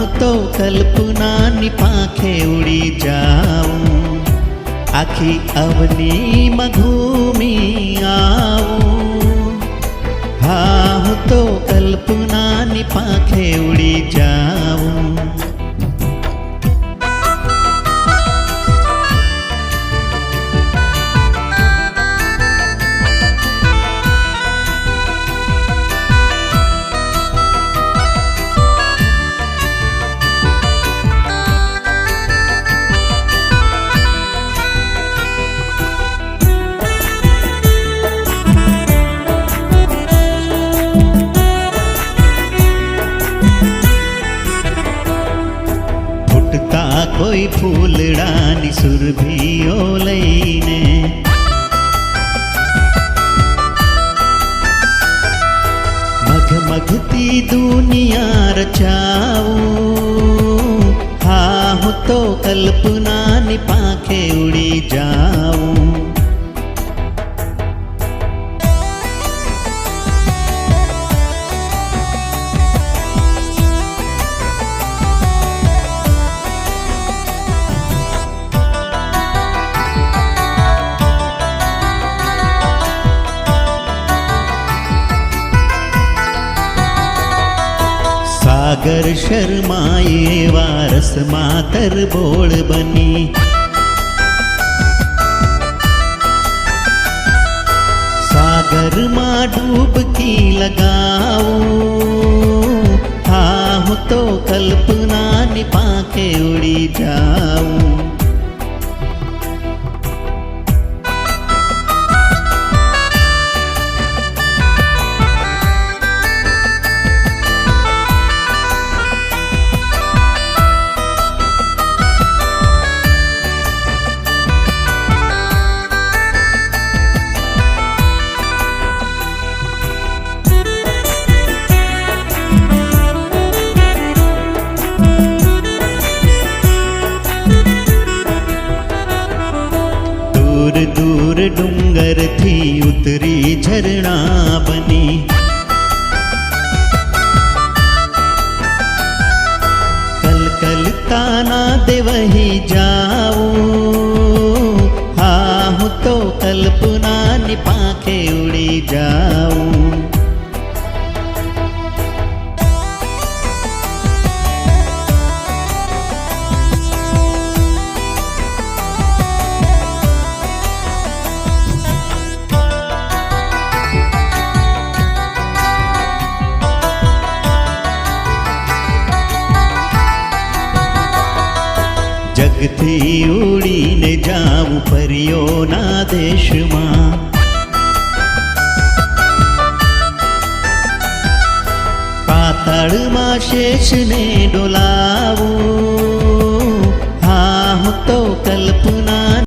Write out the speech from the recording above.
હું તો કલ્પનાની પાંખે ઉડી જાઉં, આખી અવનીમાં ઘૂમી આવું. હા, હું તો કલ્પનાની પાંખે ઉડી જાઉં. કોઈ ફૂલડાની સુરભીઓ લઈને મઘમઘતી દુનિયા રચાવું. હા, હું તો કલ્પનાની પાંખે ઉડી જાઉં. સાગર શર્માએ વારસમાં તરબોળ બની, સાગરમાં ડૂબકી લગાવું. હા, હું તો કલ્પનાની પાંખે ઉડી જાઉં. दूर दूर डूंगर थी उतरी झरना बनी, कल कल ताना दे वही जाऊं. हाँ, હું તો કલ્પનાની પાંખે ઉડી જાઉં. જગથી ઉડીને જાઉં પરીઓના દેશમાં, પાતાળમાં શેષને ડોલાવું. હા, હું તો કલ્પના